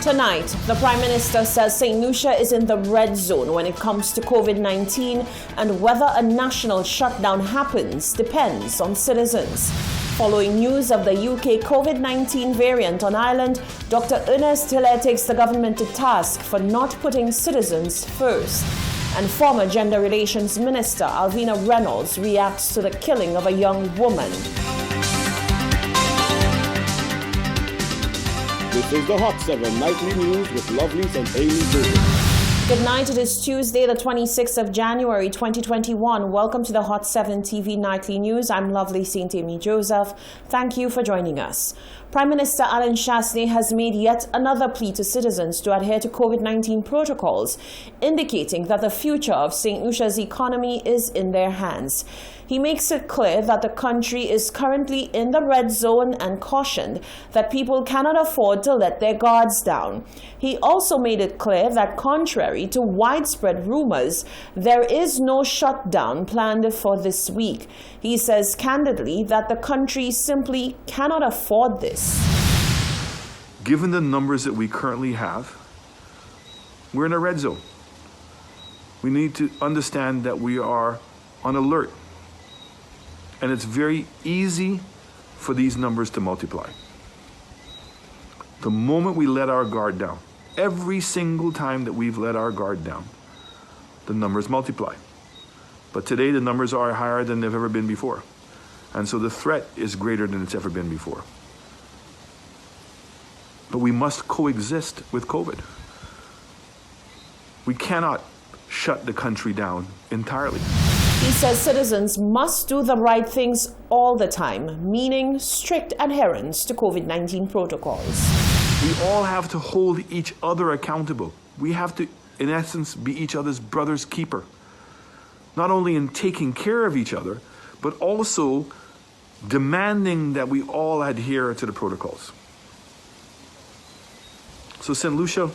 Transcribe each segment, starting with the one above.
Tonight, the Prime Minister says St. Lucia is in the red zone when it comes to COVID-19, and whether a national shutdown happens depends on citizens. Following news of the UK COVID-19 variant on Ireland, Dr. Ernest Hilaire takes the government to task for not putting citizens first. And former Gender Relations Minister Alvina Reynolds reacts to the killing of a young woman. This is the Hot 7 Nightly News with Lovelace and Amy Joseph. Good night. It is Tuesday, the 26th of January, 2021. Welcome to the Hot 7 TV Nightly News. I'm Lovely St. Amy Joseph. Thank you for joining us. Prime Minister Alan Chastanet has made yet another plea to citizens to adhere to COVID-19 protocols, indicating that the future of St. Lucia's economy is in their hands. He makes it clear that the country is currently in the red zone and cautioned that people cannot afford to let their guards down. He also made it clear that contrary to widespread rumors, there is no shutdown planned for this week. He says candidly that the country simply cannot afford this. Given the numbers that we currently have, we're in a red zone. We need to understand that we are on alert. And it's very easy for these numbers to multiply. The moment we let our guard down, every single time that we've let our guard down, the numbers multiply. But today the numbers are higher than they've ever been before. And so the threat is greater than it's ever been before. But we must coexist with COVID. We cannot shut the country down entirely. He says citizens must do the right things all the time, meaning strict adherence to COVID-19 protocols. We all have to hold each other accountable. We have to, in essence, be each other's brother's keeper. Not only in taking care of each other, but also demanding that we all adhere to the protocols. So St. Lucia,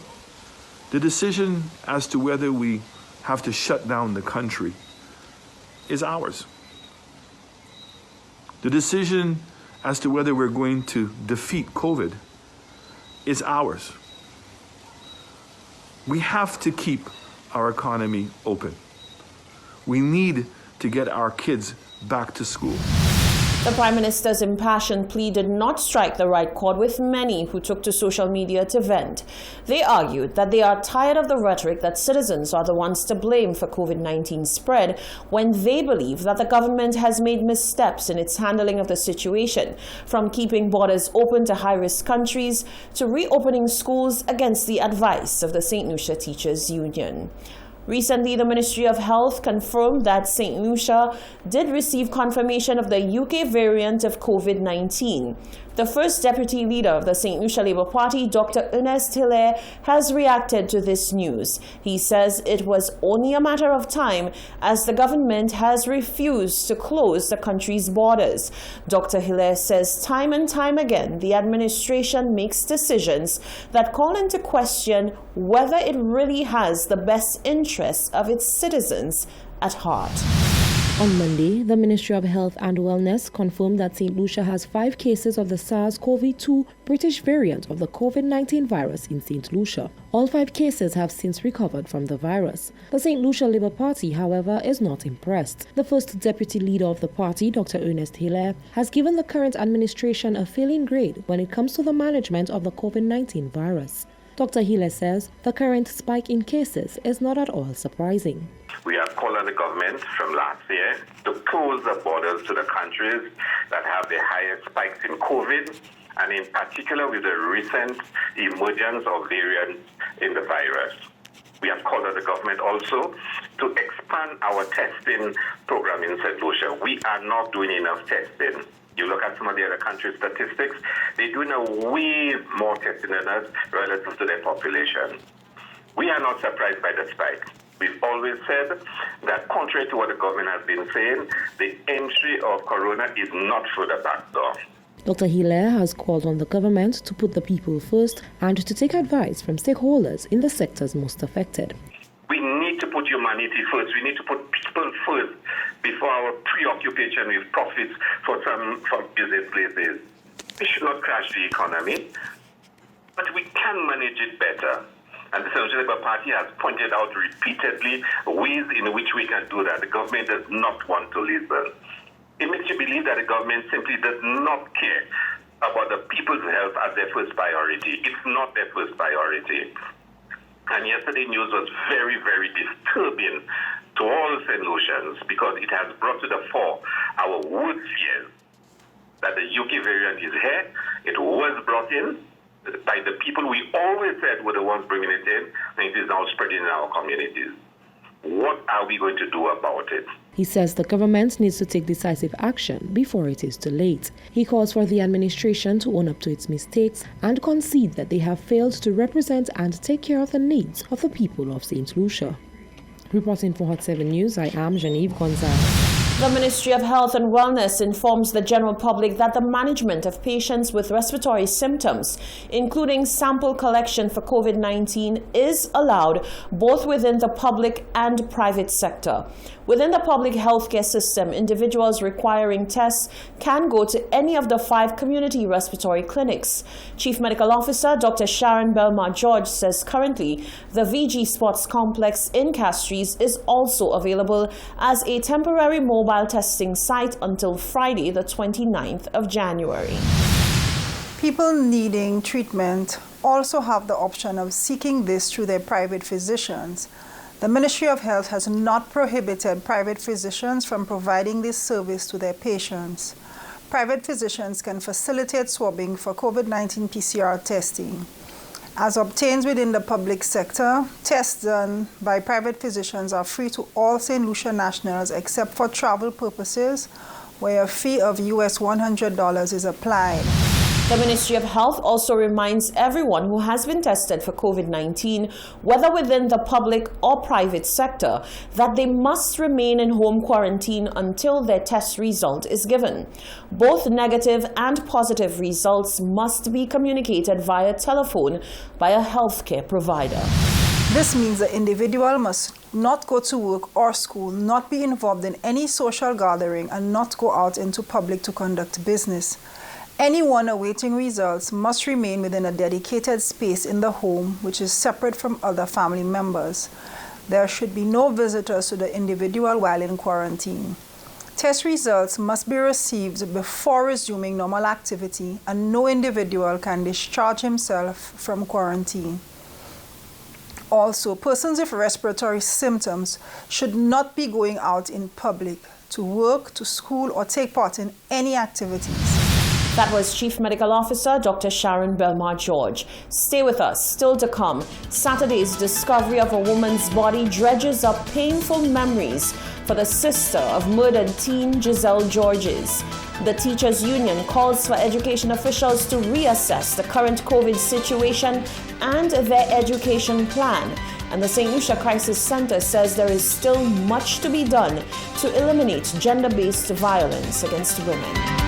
the decision as to whether we have to shut down the country is ours. The decision as to whether we're going to defeat COVID is ours. We have to keep our economy open. We need to get our kids back to school. The Prime Minister's impassioned plea did not strike the right chord with many who took to social media to vent. They argued that they are tired of the rhetoric that citizens are the ones to blame for COVID-19 spread when they believe that the government has made missteps in its handling of the situation, from keeping borders open to high-risk countries to reopening schools against the advice of the St. Lucia Teachers Union. Recently, the Ministry of Health confirmed that St. Lucia did receive confirmation of the UK variant of COVID-19. The first deputy leader of the St. Lucia Labour Party, Dr. Ernest Hilaire, has reacted to this news. He says it was only a matter of time as the government has refused to close the country's borders. Dr. Hilaire says time and time again the administration makes decisions that call into question whether it really has the best interests of its citizens at heart. On Monday, the Ministry of Health and Wellness confirmed that St. Lucia has 5 cases of the SARS-CoV-2 British variant of the COVID-19 virus in St. Lucia. All 5 cases have since recovered from the virus. The St. Lucia Labour Party, however, is not impressed. The first deputy leader of the party, Dr. Ernest Hilaire, has given the current administration a failing grade when it comes to the management of the COVID-19 virus. Dr. Hilaire says the current spike in cases is not at all surprising. We have called on the government from last year to close the borders to the countries that have the highest spikes in COVID, and in particular with the recent emergence of variants in the virus. We have called on the government also to expand our testing program in St. Lucia. We are not doing enough testing. You look at some of the other countries' statistics, they're doing a way more testing than us relative to their population. We are not surprised by the spike. We've always said that contrary to what the government has been saying, the entry of corona is not through the back door. Dr. Hilaire has called on the government to put the people first and to take advice from stakeholders in the sectors most affected. We need to put humanity first. We need to put people first before our preoccupation with profits for some business places. We should not crash the economy. but we can manage it better. And the Central Labour Party has pointed out repeatedly ways in which we can do that. The government does not want to listen. It makes you believe that the government simply does not care about the people's health as their first priority. It's not their first priority. And yesterday's news was very, very disturbing to all St. Lucians because it has brought to the fore our worst fears that the UK variant is here. It was brought in by the people we always said were the ones bringing it in, and it is now spreading in our communities. What are we going to do about it? He says the government needs to take decisive action before it is too late. He calls for the administration to own up to its mistakes and concede that they have failed to represent and take care of the needs of the people of St. Lucia. Reporting for Hot 7 News, I am Genevieve Gonzalez. The Ministry of Health and Wellness informs the general public that the management of patients with respiratory symptoms, including sample collection for COVID-19, is allowed both within the public and private sector. Within the public healthcare system, individuals requiring tests can go to any of the 5 community respiratory clinics. Chief Medical Officer Dr. Sharon Belmar George says currently the VG Sports Complex in Castries is also available as a temporary mobile testing site until Friday, the 29th of January. People needing treatment also have the option of seeking this through their private physicians. The Ministry of Health has not prohibited private physicians from providing this service to their patients. Private physicians can facilitate swabbing for COVID-19 PCR testing. As obtained within the public sector, tests done by private physicians are free to all St. Lucia nationals except for travel purposes, where a fee of US $100 is applied. The Ministry of Health also reminds everyone who has been tested for COVID-19, whether within the public or private sector, that they must remain in home quarantine until their test result is given. Both negative and positive results must be communicated via telephone by a healthcare provider. This means the individual must not go to work or school, not be involved in any social gathering, and not go out into public to conduct business. Anyone awaiting results must remain within a dedicated space in the home, which is separate from other family members. There should be no visitors to the individual while in quarantine. Test results must be received before resuming normal activity, and no individual can discharge himself from quarantine. Also, persons with respiratory symptoms should not be going out in public to work, to school, or take part in any activities. That was Chief Medical Officer Dr. Sharon Belmar George. Stay with us. Still to come, Saturday's discovery of a woman's body dredges up painful memories for the sister of murdered teen Giselle Georges. The Teachers Union calls for education officials to reassess the current COVID situation and their education plan. And the St. Lucia Crisis Center says there is still much to be done to eliminate gender-based violence against women.